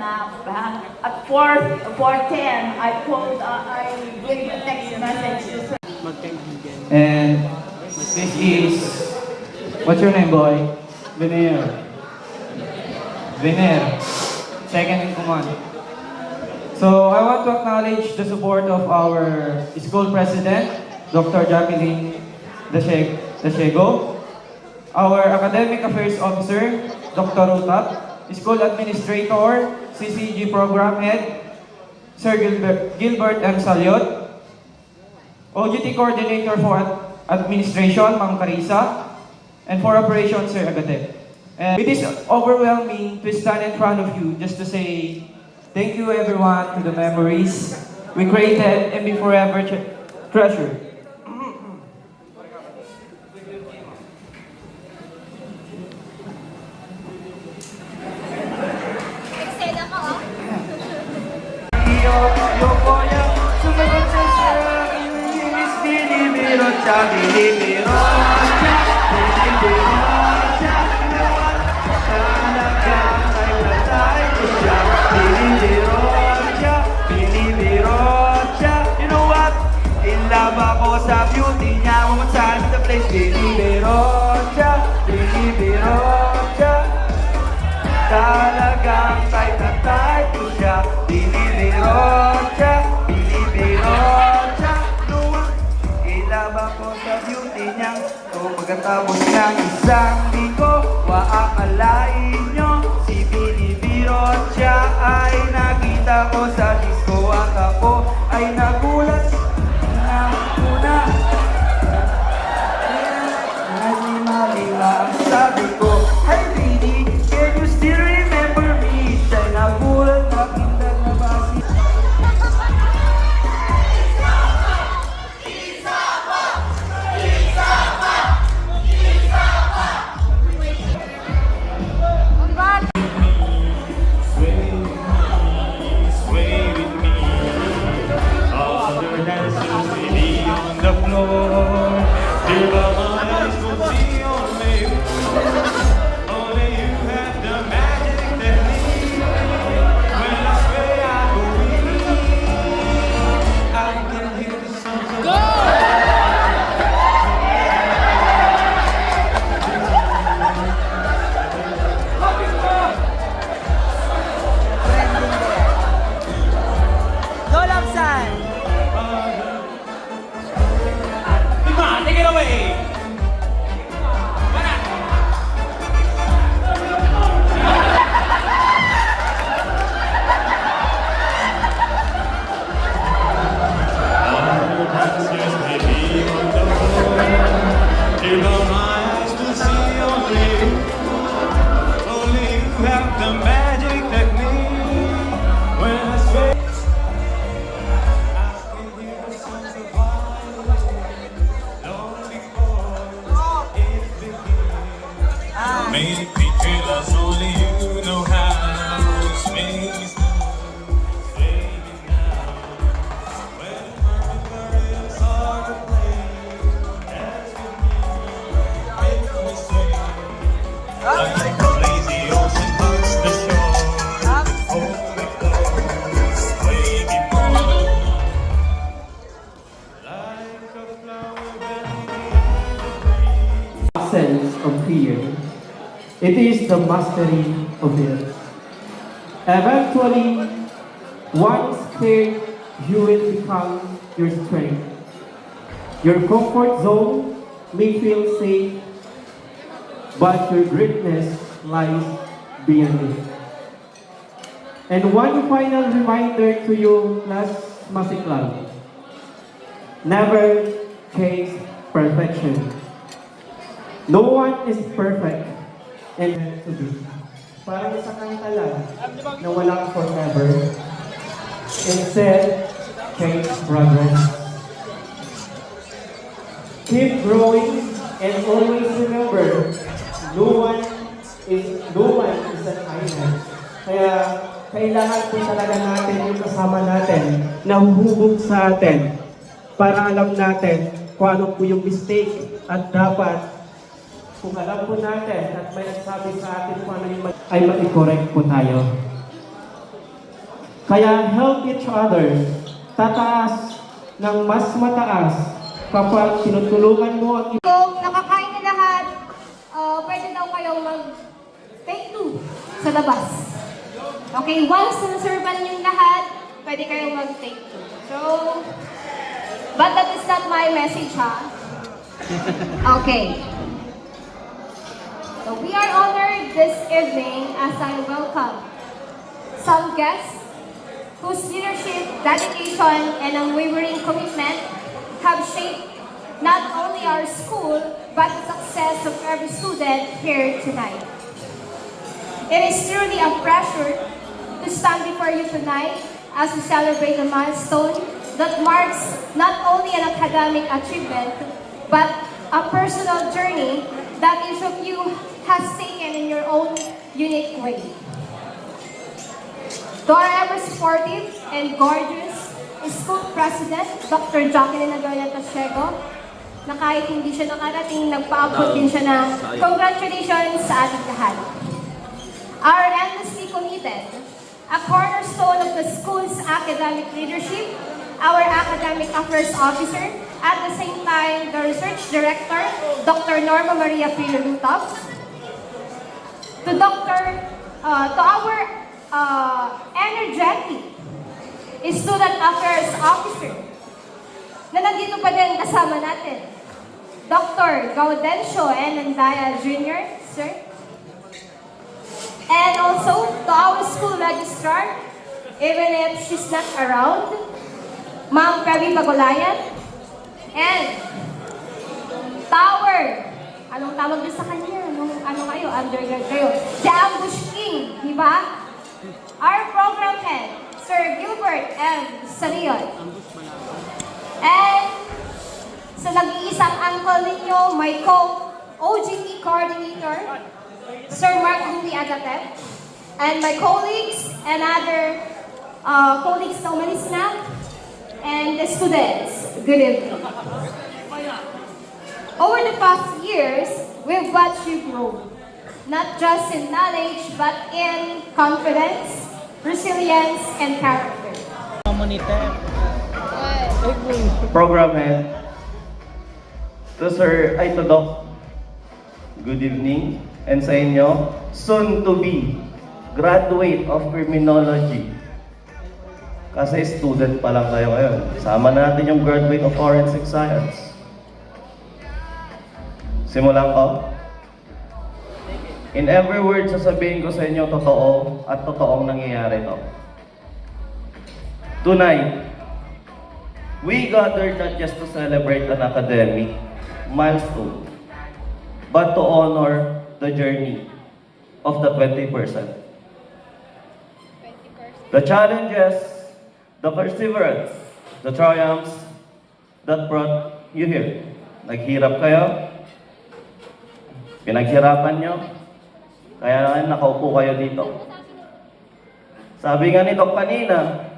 at 4:10, I gave a text message to Sir. And this is, what's your name, boy? Vener. Vener, second in command. So I want to acknowledge the support of our school president, Dr. Jacqueline Dashego, our academic affairs officer, Dr. Rutap, school administrator, CCG program head, Sir Gilbert M. Saliot, OGT coordinator for administration, Ma'am Carissa, and for operations, Sir Agate. And it is overwhelming to stand in front of you just to say thank you everyone to the memories we created and be forever treasured. Sa beauty niya, one time in the place, Binibirocha, Binibirocha. Talagang type na type ko siya, Binibirocha, Binibirocha. Ilaba ko sa beauty niya, so pagkatapos ng isang linggo, waakalain nyo, si Binibirocha ay nakita ko sa disco at ako ay nagulat. Sabi ko, hi lady, can you still remember me? Siya'y nagulat na kindag na basi. Sway with me, all the dancers lay on the floor. Till my eyes could see only you. Only you have the magic technique. When I sway, I go weak. I can hear the sounds of Take it away! till my eyes to see only you. Only you have the magic technique. When I sway, I can hear the sounds of violence. Long before it begins. Made me feel as only you know how. Make me sway me now. When my words are to play, dance with me, make me sway. Like the lazy ocean hugs the shore. Hold me close, sway me more. Like a flower bending in the breeze. Absence of fear. It is the mastery of it. Eventually, once scared, you will become your strength. Your comfort zone may feel safe, but your greatness lies beyond it. And one final reminder to you, class Masiklan. Never chase perfection. No one is perfect and meant to be. Parang sa kanta lang na walang forever. Instead, chase progress. Keep growing and always remember, no one is an island. Kaya kailangan po talaga natin yung kasama natin na huhubog sa atin para alam natin kung ano po yung mistake at dapat kung alam po natin at may nagsabi sa atin kung ano yung ay ma-correct po tayo. Kaya help each other. Tataas ng mas mataas kapag tinutulungan mo ang Kung nakakain na lahat, pwede daw kayong mag-take 2 sa labas. Okay, once naservan yung lahat, pwede kayong mag-take 2. So, but that is not my message, ha? Okay. So, we are honored this evening as I welcome some guests whose leadership, dedication, and unwavering commitment have shaped not only our school, but the success of every student here tonight. It is truly a pleasure to stand before you tonight as we celebrate a milestone that marks not only an academic achievement, but a personal journey that each of you has taken in your own unique way. To our ever supportive and gorgeous school president, Dr. Jacqueline Agonia Tasiego, na kahit hindi siya nakarating, nagpaabot din siya ng congratulations sa ating lahat. Our endlessly committed, a cornerstone of the school's academic leadership, our academic affairs officer, at the same time, the research director, Dr. Norma Maria Pirulutov, to our energetic student affairs officer na nandito pa din kasama natin, Dr. Gaudencio Enandaya Jr., sir. And also to our school registrar, even if she's not around, Ma'am Previ Bagolayan, and Tower, anong tawag din sa kanya? Ano kayo? Undergrad kayo. The Ambush King, di ba? Our program head, Sir Gilbert M. Sarion. And sa nag-iisang uncle ninyo, my co-OGT coordinator, Sir Mark Louie Agatep, and my colleagues and other colleagues na umalis na, and the students, good evening. Over the past years, we've watched you grow, not just in knowledge, but in confidence, resilience, and character. Program head, to Sir, to Doc, good evening, and sa inyo, soon to be graduate of criminology. Kasi student pa lang kayo ngayon. Sama natin yung graduate of forensic science. Simulan ko. In every word, sasabihin ko sa inyo totoo at totoong nangyayari to. Tonight, we gathered not just to celebrate an academic milestone, but to honor the journey of the 20%. The challenges, the perseverance, the triumphs that brought you here. Naghirap kayo, pinaghirapan nyo, kaya nakaupo kayo dito. Sabi nga nito kanina,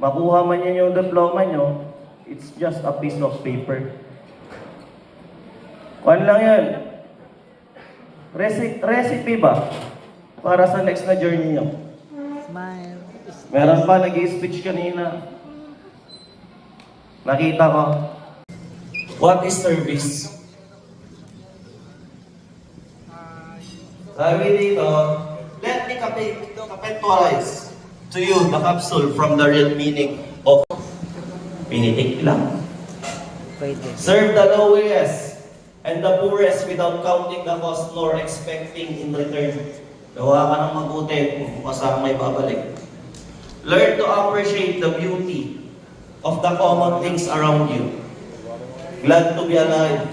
makuha man niyo yung diploma nyo, it's just a piece of paper. Kuwan lang yan. Recipe ba? Para sa next na journey nyo. Smile. Meron pa nag-i-speech kanina. Nakita ko. What is service? Sabi dito, let me capitalize to you the capsule from the real meaning of pinitik lang. Pwede. Serve the lowest and the poorest without counting the cost nor expecting in return. Gawa ka ng mabuti kung kasama may babalik. Learn to appreciate the beauty of the common things around you. Glad to be alive.